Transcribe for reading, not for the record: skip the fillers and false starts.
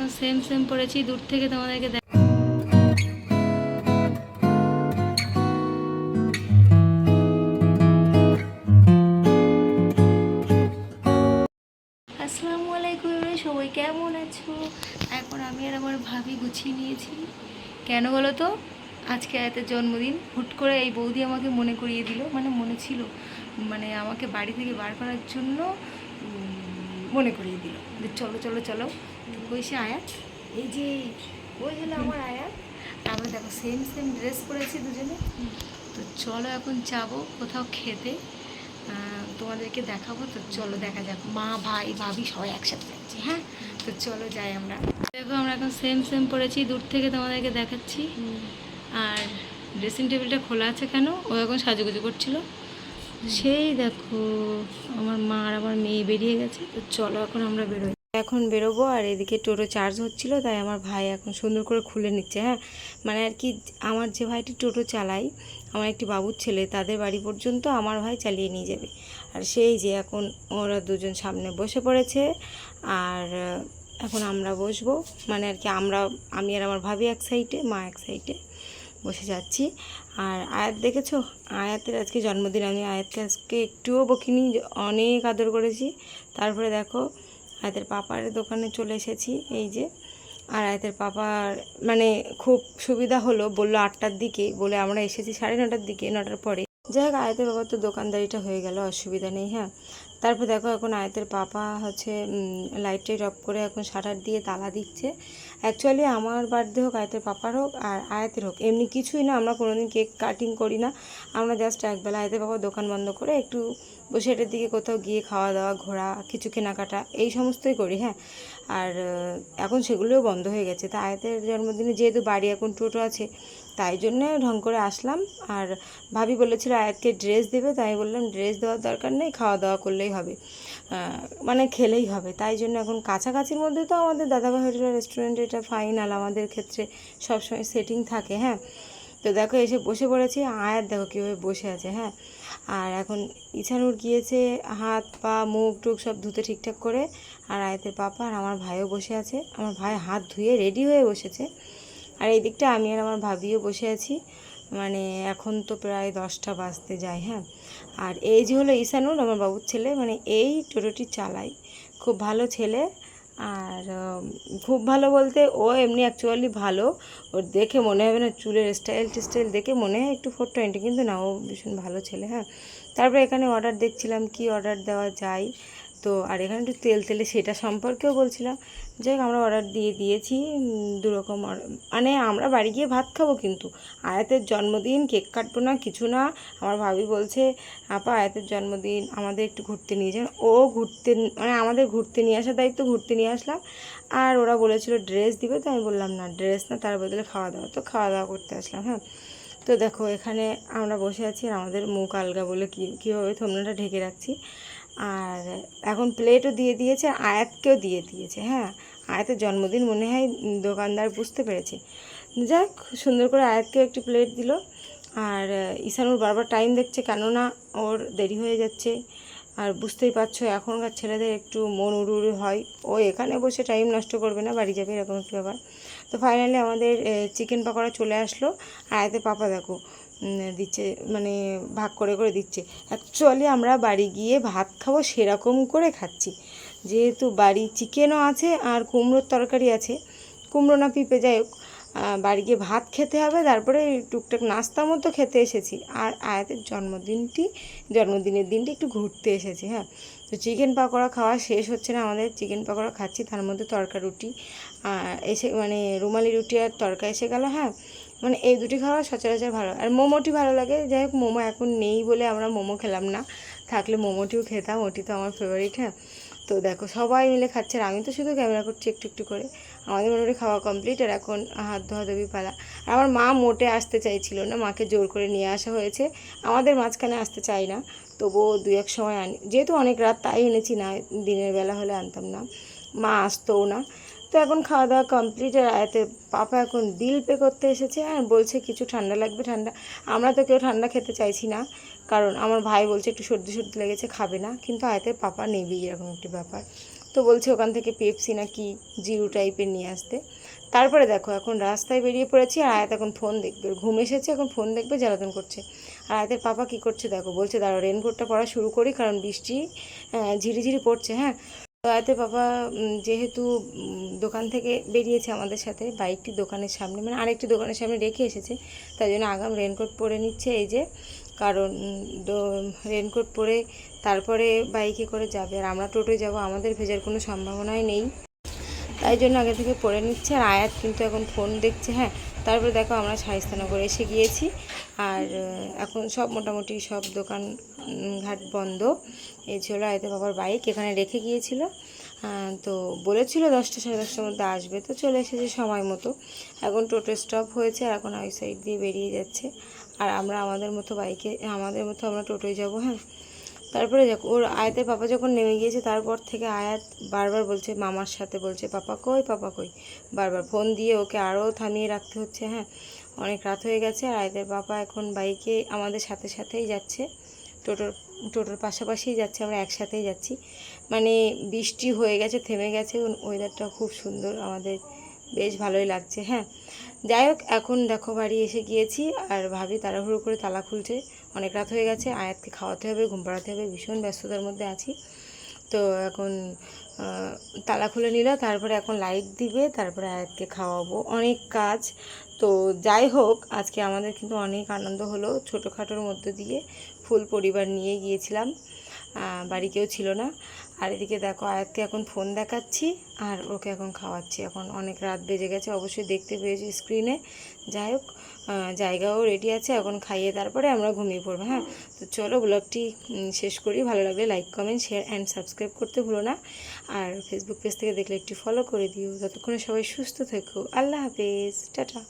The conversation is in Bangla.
এখন সেম সেম পড়েছি, দূর থেকে তোমাদেরকে আসসালামু আলাইকুম, সবাই কেমন আছো? এখন আমি আর আমার ভাবি গুছিয়ে নিয়েছি। কেন বলো তো? আজকে আয়াতের জন্মদিন। হুট করে এই বৌদি আমাকে মনে করিয়ে দিল, মানে মনে ছিল, মানে আমাকে বাড়ি থেকে বার করার জন্য মনে করিয়ে দিল যে চলো চলো চলো। ওই সে আয়াত, এই যে ওই হলো আমার আয়াত। আমরা দেখো সেম সেম ড্রেস পরেছি দুজনে। তো চলো এখন যাবো কোথাও খেতে, তোমাদেরকে দেখাবো। তো চলো দেখা যাক, মা ভাই ভাবি সবাই একসাথে যাচ্ছি। হ্যাঁ, তো চলো যাই আমরা। দেখো আমরা এখন সেম সেম পড়েছি, দূর থেকে তোমাদেরকে দেখাচ্ছি। আর ড্রেসিং টেবিলটা খোলা আছে কেন? ও এখন সাজুগুজু করছিল। সেই দেখো আমার মা আর আমার মেয়ে বেরিয়ে গেছে। তো চলো এখন আমরা বেরোই, এখন বেরোবো। আর এদিকে টোটো চার্জ হচ্ছিল, তাই আমার ভাই এখন সুন্দর করে খুলে নিচ্ছে। হ্যাঁ, মানে আর কি, আমার যে ভাইটি টোটো চালায়, আমার একটি বাবুর ছেলে, তাদের বাড়ি পর্যন্ত আমার ভাই চালিয়ে নিয়ে যাবে। আর সেই যে এখন ওরা দুজন সামনে বসে পড়েছে, আর এখন আমরা বসবো, মানে আর কি আমি আর আমার ভাবি এক সাইডে, মা এক সাইডে বসে যাচ্ছি। আর আয়াত দেখেছো, আয়াতের আজকে জন্মদিন। আমি আয়াতকে আজকে একটুও বকিনি, অনেক আদর করেছি। তারপরে দেখো আয়াতের পাপার দোকানে চলে এসেছি, এই যে। আর আয়াতের পাপার মানে খুব সুবিধা হলো, বললো 8টার দিকে, বলে আমরা এসেছি 9:30টার দিকে, 9টার পরে। যাই হোক, আয়াতের বাবার তো দোকানদারিটা হয়ে গেল, অসুবিধা নেই। হ্যাঁ, তারপর দেখো এখন আয়াতের পাপা হচ্ছে লাইট টাইট অফ করে এখন শাটার দিয়ে তালা দিচ্ছে। অ্যাকচুয়ালি আমার বার্থডে হোক, আয়াতের পাপার হোক আর আয়াতের হোক, এমনি কিছুই না, আমরা কোনোদিন কেক কাটিং করি না। আমরা জাস্ট একবেলা আয়াতের পাপা দোকান বন্ধ করে একটু বসে এটার দিকে কোথাও গিয়ে খাওয়া দাওয়া, ঘোরা, কিছু কেনাকাটা, এই সমস্তই করি। হ্যাঁ, আর এখন সেগুলোও বন্ধ হয়ে গেছে। তা আয়াতের জন্মদিনে যেহেতু বাড়ি এখন টোটো আছে, তাই জন্যে ঢং করে আসলাম। আর ভাবি বলেছিল আয়াতকে ড্রেস দেবে, তাই বললাম ড্রেস দেওয়ার দরকার নেই, খাওয়া দাওয়া করলেই হবে, মানে খেলেই হবে। তাই জন্য এখন কাছাকাছির মধ্যে তো আমাদের দাদাভাই হোটেল রেস্টুরেন্ট, এটা ফাইনাল আমাদের ক্ষেত্রে সবসময় সেটিং থাকে। হ্যাঁ, তো দেখো এসে বসে পড়েছি। আয়াত দেখো কীভাবে বসে আছে। হ্যাঁ, আর এখন ইছানুর গিয়েছে হাত পা মুখ টুক সব ধুতে ঠিকঠাক করে। আর আয়াতের পাপা আর আমার ভাইও বসে আছে, আমার ভাই হাত ধুয়ে রেডি হয়ে বসেছে। আর এই দিকটা আমি আর আমার ভাবিও বসে আছি। মানে এখন তো প্রায় 10টা বাজতে যায়। হ্যাঁ, আর এই যে হলো ইসানুর, আমার বাবুর ছেলে, মানে এই টোটোটি চালায়, খুব ভালো ছেলে। আর খুব ভালো বলতে, ও এমনি অ্যাকচুয়ালি ভালো, ওর দেখে মনে হবে না, চুলের স্টাইল দেখে মনে হয় একটু 420, কিন্তু না, ও ভীষণ ভালো ছেলে। হ্যাঁ, তারপরে এখানে অর্ডার দেখছিলাম কি অর্ডার দেওয়া যায়। তো আর এখানে একটু তেলে সেটা সম্পর্কেও বলছিলাম। যাই হোক, আমরা অর্ডার দিয়েছি 2 রকম। মানে আমরা বাড়ি গিয়ে ভাত খাবো, কিন্তু আয়াতের জন্মদিন, কেক কাটবো না, কিছু না। আমার ভাবি বলছে আপা আয়াতের জন্মদিন, আমাদের একটু ঘুরতে নিয়ে যান। ও ঘুরতে, মানে আমাদের ঘুরতে নিয়ে আসার দায়িত্ব, ঘুরতে নিয়ে আসলাম। আর ওরা বলেছিল ড্রেস দিবে, তো আমি বললাম না, ড্রেস না, তার বদলে খাওয়া দাওয়া, তো খাওয়া দাওয়া করতে আসলাম। হ্যাঁ, তো দেখো এখানে আমরা বসে আছি, আর আমাদের মুখ আলগা বলে কীভাবে থমনাটা ঢেকে রাখছি। আর এখন প্লেটও দিয়ে দিয়েছে, আয়াতকেও দিয়ে দিয়েছে। হ্যাঁ, আয়াতের জন্মদিন মনে হয় দোকানদার বুঝতে পেরেছে। যাক, সুন্দর করে আয়াতকেও একটি প্লেট দিল। আর ইসানুর বারবার টাইম দেখছে, কেননা ওর দেরি হয়ে যাচ্ছে। আর বুঝতেই পারছো এখনকার ছেলেদের একটু মন উড়ু হয়, ও এখানে বসে টাইম নষ্ট করবে না, বাড়ি যাবে, এরকম একটি ব্যাপার। তো ফাইনালি আমাদের চিকেন পকোড়া চলে আসলো। আর আয়াতের পাপা দেখো দিচ্ছে, মানে ভাগ করে করে দিচ্ছে। অ্যাকচুয়ালি আমরা বাড়ি গিয়ে ভাত খাবো সেরকম করে খাচ্ছি, যেহেতু বাড়ি চিকেনও আছে আর কুমড়োর তরকারি আছে, কুমড়ো না পিঁপে, যাই হোক, বাড়ি গিয়ে ভাত খেতে হবে, তারপরে টুকটাক নাস্তা মতো খেতে এসেছি। আর আয়াতের জন্মদিনের দিনটি একটু ঘুরতে এসেছি। হ্যাঁ, তো চিকেন পকোড়া খাওয়া শেষ হচ্ছে না আমাদের, চিকেন পকোড়া খাচ্ছি, তার মধ্যে তরকা রুটি এসে, মানে রুমালি রুটি আর তরকা এসে গেল। হ্যাঁ, মানে এই দুটি খাওয়া সচরাচর ভালো। আর মোমোটি ভালো লাগে। যাই হোক, মোমো এখন নেই বলে আমরা মোমো খেলাম না, থাকলে মোমোটিও খেতাম, ওটি তো আমার ফেভারিট। হ্যাঁ, তো দেখো সবাই মিলে খাচ্ছে, আর আমি তো শুধু ক্যামেরা করছি একটু একটু করে। আমাদের মোটামুটি খাওয়া কমপ্লিট, আর এখন হাত ধোয়াধুয়ি পালা। আর আমার মা মোটে আসতে চাইছিল না, মাকে জোর করে নিয়ে আসা হয়েছে, আমাদের মাঝখানে আসতে চাই না, তবুও 2-1 সময় আনি, যেহেতু অনেক রাত তাই এনেছি, না দিনের বেলা হলে আনতাম না, মা আসতোও না। তো এখন খাওয়া দাওয়া কমপ্লিট, আর আয়াতের পাপা এখন বিল পে করতে এসেছে। আর বলছে কিছু ঠান্ডা লাগবে, ঠান্ডা। আমরা তো কেউ ঠান্ডা খেতে চাইছি না, কারণ আমার ভাই বলছে একটু সর্দি সর্দি লেগেছে, খাবে না, কিন্তু আয়াতের পাপা নেবেই, এরকম একটি ব্যাপার। তো বলছে ওখান থেকে পেপসি না কি জিরো টাইপের নিয়ে আসতে। তারপরে দেখো এখন রাস্তায় বেরিয়ে পড়েছি, আর আয়াত এখন ফোন দেখবে, ঘুম এসেছে এখন ফোন দেখবে, জ্বালাতন করছে। আর আয়াতের পাপা কী করছে দেখো, বলছে দাঁড়াও রেনকোটটা পরা শুরু করি কারণ বৃষ্টি ঝিরিঝিরি পড়ছে। হ্যাঁ, তো আয়াতের পাপা যেহেতু দোকান থেকে বেরিয়েছে আমাদের সাথে, বাইকটি দোকানের সামনে মানে আরেকটি দোকানের সামনে রেখে এসেছে, তাই জন্য আগাম রেনকোট পরে নিচ্ছে এই যে, কারণ রেনকোট পরে তারপরে বাইকে করে যাবে, আর আমরা টোটোয় যাব, আমাদের ভেজার কোনো সম্ভাবনাই নেই, তাই জন্য আগে থেকে পরে নিচ্ছে। আর আয়াত কিন্তু এখন ফোন দেখছে। হ্যাঁ, তারপরে দেখো আমরা শায়েস্তানগরে এসে গিয়েছি, আর এখন সব মোটামুটি সব দোকান ঘাট বন্ধ। এই ছিল আয়াতের বাবার বাইক, এখানে রেখে গিয়েছিল, তো বলেছিল 10টা সাড়ে 10টার মধ্যে আসবে, তো চলে এসেছে সময় মতো। এখন টোটো স্টপ হয়েছে, আর এখন ওই সাইড দিয়ে বেরিয়ে যাচ্ছে, আর আমরা আমাদের মতো আমরা টোটোয় যাব। হ্যাঁ, তারপরে দেখো ওর আয়াতের পাপা যখন নেমে গিয়েছে তারপর থেকে আয়াত বারবার বলছে মামার সাথে, বলছে পাপা কই পাপা কই, বারবার ফোন দিয়ে ওকে আরও থামিয়ে রাখতে হচ্ছে। হ্যাঁ, অনেক রাত হয়ে গেছে, আর আয়াতের পাপা এখন বাইকে আমাদের সাথে সাথেই যাচ্ছে, টোটোর পাশাপাশিই যাচ্ছে, আমরা একসাথেই যাচ্ছি। মানে বৃষ্টি হয়ে গেছে, থেমে গেছে, ওয়েদারটা খুব সুন্দর, আমাদের বেশ ভালোই লাগছে। হ্যাঁ, যাই হোক এখন দেখো বাড়ি এসে গিয়েছি, আর ভাবি তাড়াহুড়ো করে তালা খুলছে, অনেক রাত হয়ে গেছে, আয়াতকে খাওয়াতে হবে, ঘুম পাড়াতে হবে, ভীষণ ব্যস্ততার মধ্যে আছি। তো এখন তালা খুলে নিল, তারপরে এখন লাইট দিবে, তারপরে আয়াতকে খাওয়াবো, অনেক কাজ। তো যাই হোক আজকে আমাদের কিন্তু অনেক আনন্দ হলো, ছোটোখাটোর মধ্যে দিয়ে ফুল পরিবার নিয়ে গিয়েছিলাম, বাড়ি কেউ ছিল না। আর এদিকে দেখো আয়াতকে এখন ফোন দেখাচ্ছি, আর ওকে এখন খাওয়াচ্ছি, এখন অনেক রাত বেজে গেছে, অবশ্যই দেখতে পেয়েছি স্ক্রিনে। যাই হোক জায়গাও রেডি আছে, এখন খাইয়ে তারপরে আমরা ঘুমিয়ে পড়বো। হ্যাঁ, তো চলো ব্লগটি শেষ করি, ভালো লাগলে like comment share and subscribe করতে ভুলো না, আর ফেসবুক পেজ থেকে দেখলে একটু ফলো করে দিও। ততক্ষণে সবাই সুস্থ থেকো, আল্লাহ হাফেজ, টাটা।